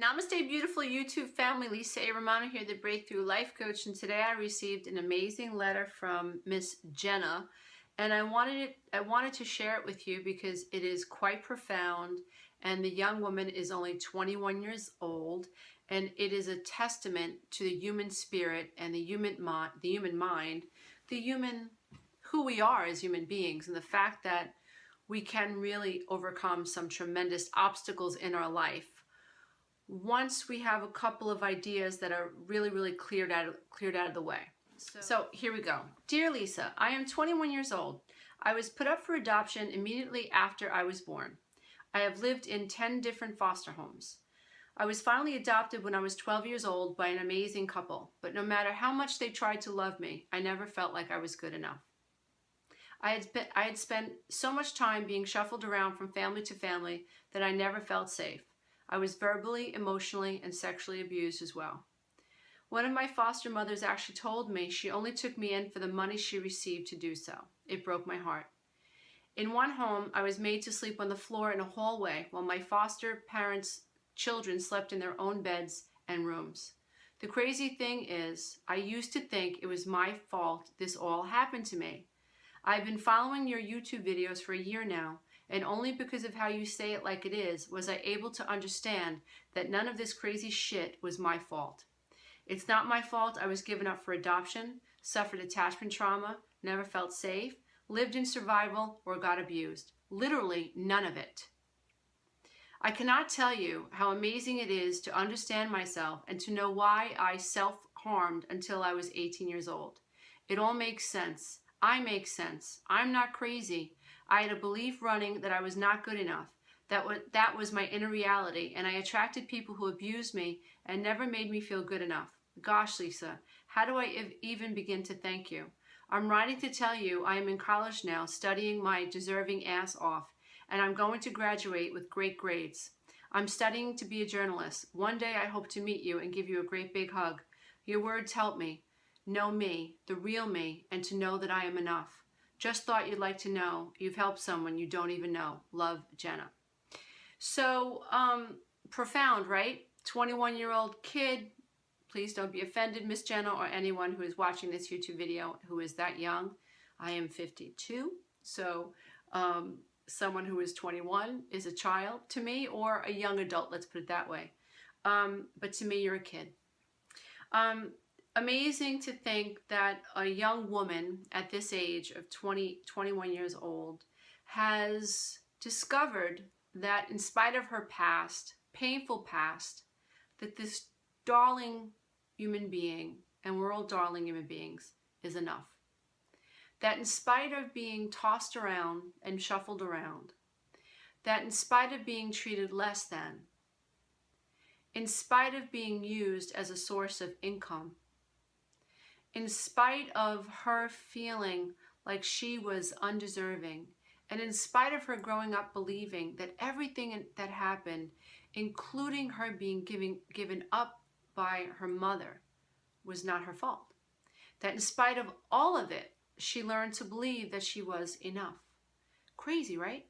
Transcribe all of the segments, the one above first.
Namaste, beautiful YouTube family. Lisa A. Romano here, the Breakthrough Life Coach, and today I received an amazing letter from Miss Jenna, and I wanted to share it with you because it is quite profound, and the young woman is only 21 years old, and it is a testament to the human spirit and the human mind, who we are as human beings, and the fact that we can really overcome some tremendous obstacles in our life once we have a couple of ideas that are really cleared out of the way. So here we go. Dear Lisa, I am 21 years old. I was put up for adoption immediately after I was born. I have lived in 10 different foster homes. I was finally adopted when I was 12 years old by an amazing couple, but no matter how much they tried to love me, I never felt like I was good enough. I had spent so much time being shuffled around from family to family that I never felt safe. I was verbally, emotionally, and sexually abused as well. One of my foster mothers actually told me she only took me in for the money she received to do so. It broke my heart. In one home, I was made to sleep on the floor in a hallway while my foster parents' children slept in their own beds and rooms. The crazy thing is, I used to think it was my fault this all happened to me. I've been following your YouTube videos for a year now, and only because of how you say it like it is was I able to understand that none of this crazy shit was my fault. It's not my fault I was given up for adoption, suffered attachment trauma, never felt safe, lived in survival, or got abused. Literally none of it. I cannot tell you how amazing it is to understand myself and to know why I self-harmed until I was 18 years old. It all makes sense. I make sense. I'm not crazy. I had a belief running that I was not good enough. That was my inner reality, and I attracted people who abused me and never made me feel good enough. Gosh, Lisa, how do I even begin to thank you? I'm writing to tell you I am in college now, studying my deserving ass off, and I'm going to graduate with great grades. I'm studying to be a journalist. One day I hope to meet you and give you a great big hug. Your words help me. Know me, the real me, and to know that I am enough. Just thought you'd like to know you've helped someone you don't even know. Love, Jenna. So, profound, right? 21-year-old kid. Please don't be offended, Miss Jenna, or anyone who is watching this YouTube video who is that young. I am 52, so someone who is 21 is a child to me, or a young adult, let's put it that way. But to me, you're a kid. Amazing to think that a young woman at this age of 21 years old has discovered that in spite of her past, painful past, that this darling human being, and we're all darling human beings, is enough. That in spite of being tossed around and shuffled around, that in spite of being treated less than, in spite of being used as a source of income, in spite of her feeling like she was undeserving, and in spite of her growing up believing that everything that happened, including her being given up by her mother, was not her fault. That in spite of all of it, she learned to believe that she was enough. Crazy, right?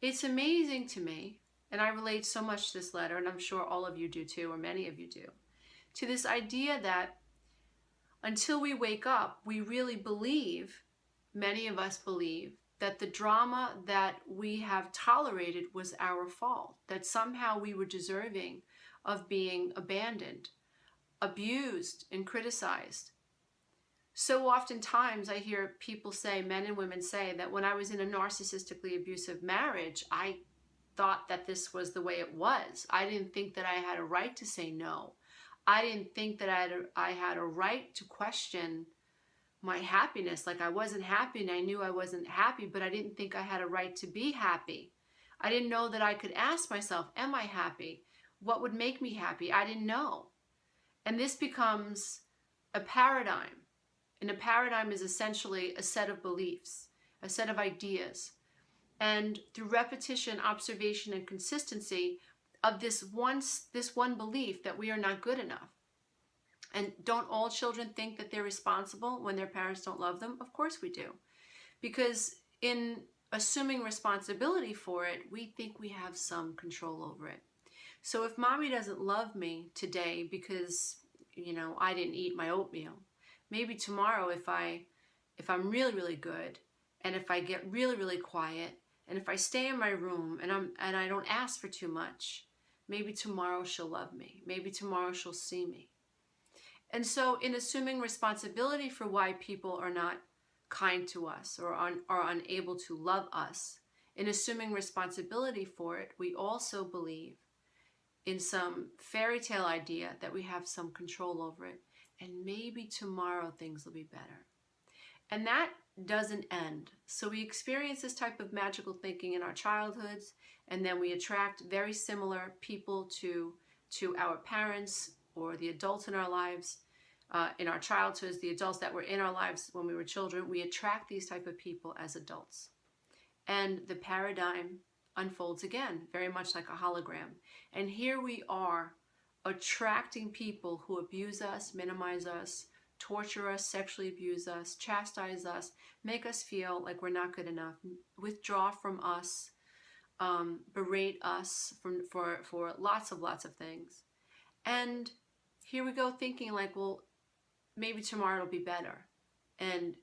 It's amazing to me, and I relate so much to this letter, and I'm sure all of you do too, or many of you do, to this idea that until we wake up, we really believe, many of us believe, that the drama that we have tolerated was our fault, that somehow we were deserving of being abandoned, abused, and criticized. So oftentimes I hear people say, men and women say, that when I was in a narcissistically abusive marriage, I thought that this was the way it was. I didn't think that I had a right to say no. I didn't think that I had a right to question my happiness. Like I wasn't happy and I knew I wasn't happy, but I didn't think I had a right to be happy. I didn't know that I could ask myself, am I happy? What would make me happy? I didn't know. And this becomes a paradigm. And a paradigm is essentially a set of beliefs, a set of ideas. And through repetition, observation, and consistency, of this one belief that we are not good enough. And don't all children think that they're responsible when their parents don't love them? Of course we do. Because in assuming responsibility for it, we think we have some control over it. So if mommy doesn't love me today because, I didn't eat my oatmeal, maybe tomorrow if I'm really, really good, and if I get really, really quiet, and if I stay in my room and I don't ask for too much, maybe tomorrow she'll love me. Maybe tomorrow she'll see me. And so in assuming responsibility for why people are not kind to us or are unable to love us, in assuming responsibility for it, we also believe in some fairy tale idea that we have some control over it, and maybe tomorrow things will be better. And that doesn't end. So we experience this type of magical thinking in our childhoods, and then we attract very similar people to our parents or the adults in our lives. In our childhoods, the adults that were in our lives when we were children, we attract these type of people as adults. And the paradigm unfolds again, very much like a hologram. And here we are attracting people who abuse us, minimize us, torture us, sexually abuse us, chastise us, make us feel like we're not good enough, withdraw from us, berate us for lots of things. And here we go thinking like, well, maybe tomorrow it'll be better. And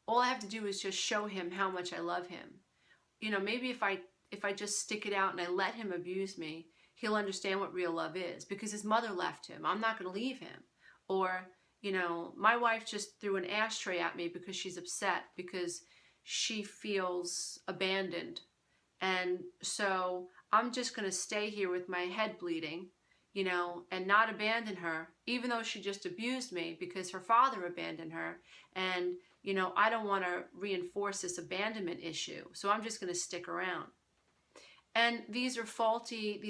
all I have to do is just show him how much I love him. Maybe if I just stick it out and I let him abuse me, he'll understand what real love is, because his mother left him. I'm not going to leave him. Or, my wife just threw an ashtray at me because she's upset, because she feels abandoned. And so I'm just going to stay here with my head bleeding, and not abandon her, even though she just abused me because her father abandoned her. And, I don't want to reinforce this abandonment issue. So I'm just going to stick around. And these are faulty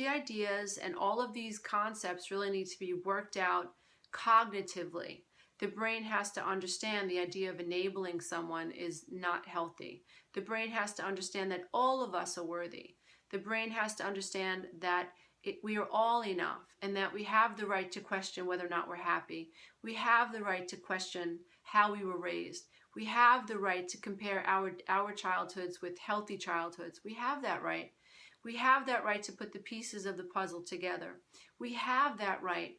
ideas, and all of these concepts really need to be worked out cognitively. The brain has to understand the idea of enabling someone is not healthy. The brain has to understand that all of us are worthy. The brain has to understand that we are all enough, and that we have the right to question whether or not we're happy. We have the right to question how we were raised. We have the right to compare our childhoods with healthy childhoods. We have that right. We have that right to put the pieces of the puzzle together. We have that right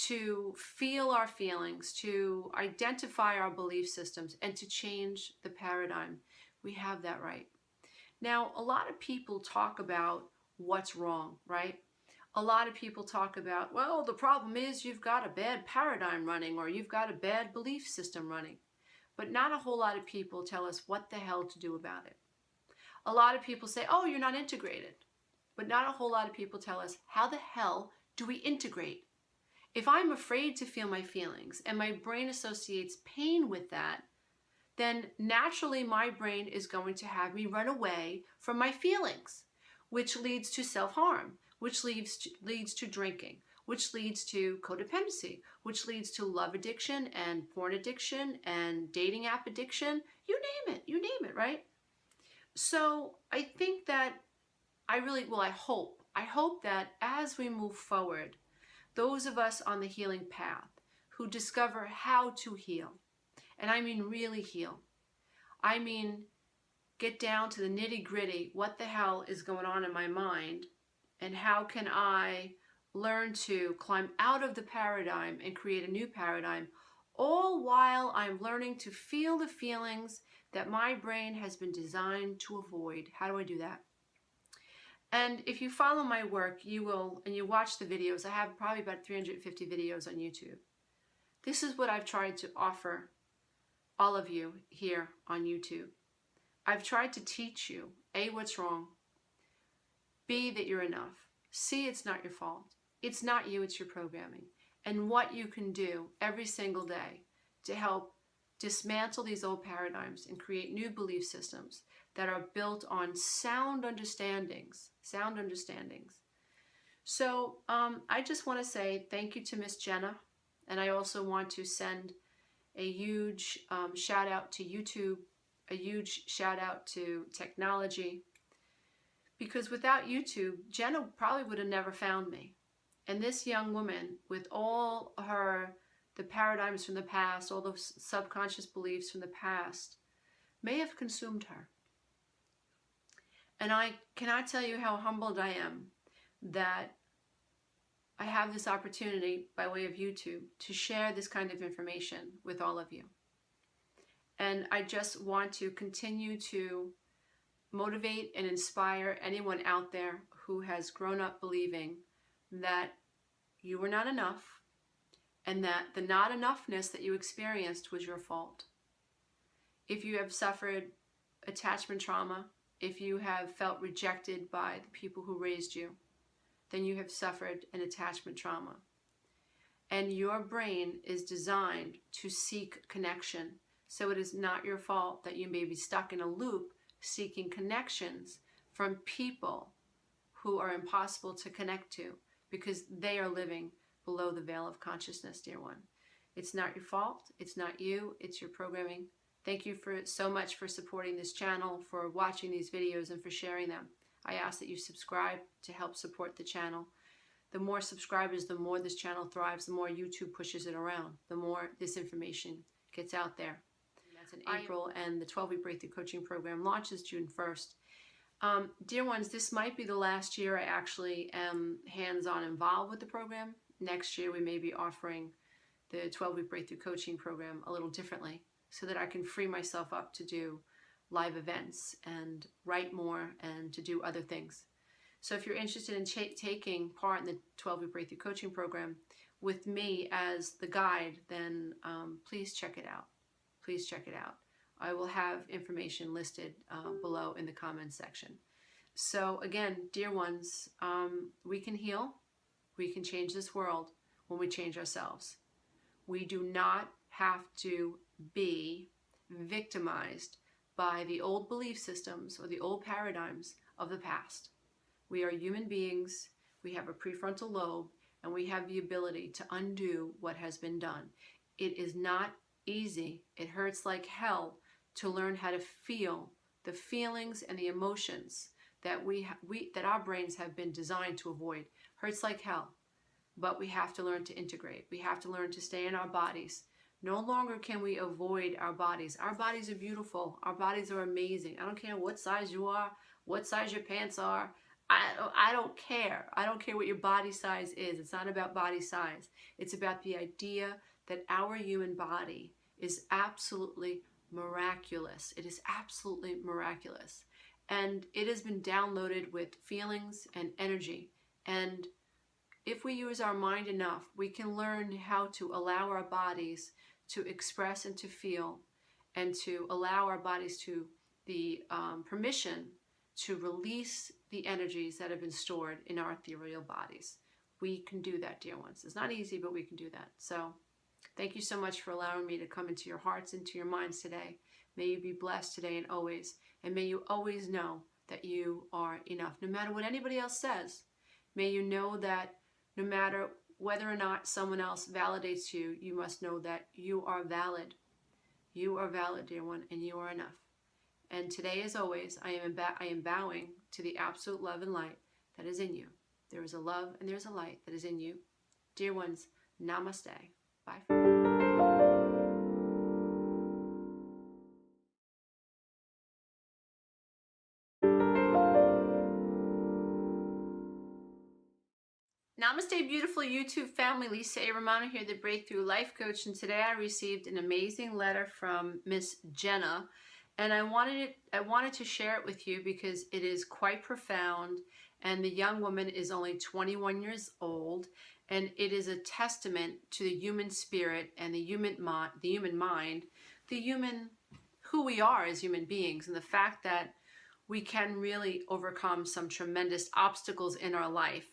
to feel our feelings, to identify our belief systems, and to change the paradigm. We have that right. Now, a lot of people talk about what's wrong, right? A lot of people talk about, well, the problem is you've got a bad paradigm running, or you've got a bad belief system running. But not a whole lot of people tell us what the hell to do about it. A lot of people say, oh, you're not integrated. But not a whole lot of people tell us, how the hell do we integrate? If I'm afraid to feel my feelings and my brain associates pain with that, then naturally my brain is going to have me run away from my feelings, which leads to self-harm, which leads to drinking, which leads to codependency, which leads to love addiction and porn addiction and dating app addiction. You name it, right? So I think that I hope that as we move forward, those of us on the healing path who discover how to heal, and I mean really heal, I mean get down to the nitty-gritty, what the hell is going on in my mind, and how can I learn to climb out of the paradigm and create a new paradigm, all while I'm learning to feel the feelings that my brain has been designed to avoid. How do I do that? And if you follow my work, you will, and you watch the videos, I have probably about 350 videos on YouTube. This is what I've tried to offer all of you here on YouTube. I've tried to teach you, A, what's wrong, B, that you're enough, C, it's not your fault. It's not you, it's your programming. And what you can do every single day to help dismantle these old paradigms and create new belief systems that are built on sound understandings. So I just want to say thank you to Miss Jenna. And I also want to send a huge shout out to YouTube, a huge shout out to technology. Because without YouTube, Jenna probably would have never found me. And this young woman, with all the paradigms from the past, all those subconscious beliefs from the past, may have consumed her. And I cannot tell you how humbled I am that I have this opportunity by way of YouTube to share this kind of information with all of you. And I just want to continue to motivate and inspire anyone out there who has grown up believing that you were not enough and that the not enoughness that you experienced was your fault. If you have suffered attachment trauma, if you have felt rejected by the people who raised you, then you have suffered an attachment trauma. And your brain is designed to seek connection. So it is not your fault that you may be stuck in a loop seeking connections from people who are impossible to connect to because they are living below the veil of consciousness, dear one. It's not your fault. It's not you. It's your programming. Thank you so much for supporting this channel, for watching these videos, and for sharing them. I ask that you subscribe to help support the channel. The more subscribers, the more this channel thrives, the more YouTube pushes it around, the more this information gets out there. That's in April, and the 12-week Breakthrough Coaching Program launches June 1st. Dear ones, this might be the last year I actually am hands-on involved with the program. Next year we may be offering the 12-week Breakthrough Coaching Program a little differently so that I can free myself up to do live events and write more and to do other things. So if you're interested in taking part in the 12-week Breakthrough Coaching Program with me as the guide, then please check it out. Please check it out. I will have information listed below in the comments section. So again, dear ones, we can heal. We can change this world when we change ourselves. We do not have to be victimized by the old belief systems or the old paradigms of the past. We are human beings, we have a prefrontal lobe, and we have the ability to undo what has been done. It is not easy. It hurts like hell to learn how to feel the feelings and the emotions that that our brains have been designed to avoid. Hurts like hell, but we have to learn to integrate. We have to learn to stay in our bodies. No longer can we avoid our bodies. Our bodies are beautiful. Our bodies are amazing. I don't care what size you are, what size your pants are. I don't care. I don't care what your body size is. It's not about body size. It's about the idea that our human body is absolutely miraculous. It is absolutely miraculous. And it has been downloaded with feelings and energy. And if we use our mind enough, we can learn how to allow our bodies to express and to feel, and to allow our bodies to the permission to release the energies that have been stored in our ethereal bodies. We can do that, dear ones. It's not easy, but we can do that. So thank you so much for allowing me to come into your hearts, into your minds today. May you be blessed today and always. And may you always know that you are enough, no matter what anybody else says. May you know that no matter whether or not someone else validates you, you must know that you are valid. You are valid, dear one, and you are enough. And today, as always, I am bowing to the absolute love and light that is in you. There is a love and there's a light that is in you. Dear ones, namaste. Bye. Namaste, beautiful YouTube family. Lisa A. Romano here, the Breakthrough Life Coach, and today I received an amazing letter from Miss Jenna, and I wanted to share it with you because it is quite profound, and the young woman is only 21 years old, and it is a testament to the human spirit and the human mind, who we are as human beings, and the fact that we can really overcome some tremendous obstacles in our life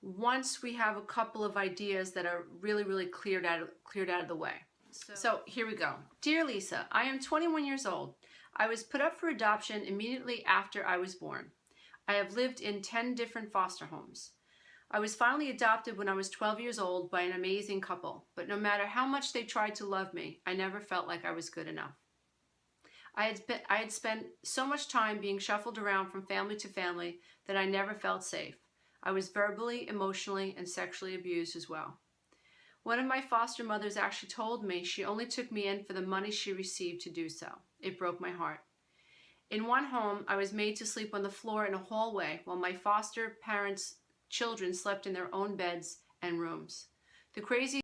once we have a couple of ideas that are really cleared out of the way. So here we go. Dear Lisa, I am 21 years old. I was put up for adoption immediately after I was born. I have lived in 10 different foster homes. I was finally adopted when I was 12 years old by an amazing couple, but no matter how much they tried to love me, I never felt like I was good enough. I had spent so much time being shuffled around from family to family that I never felt safe. I was verbally, emotionally, and sexually abused as well. One of my foster mothers actually told me she only took me in for the money she received to do so. It broke my heart. In one home, I was made to sleep on the floor in a hallway while my foster parents children slept in their own beds and rooms. The crazy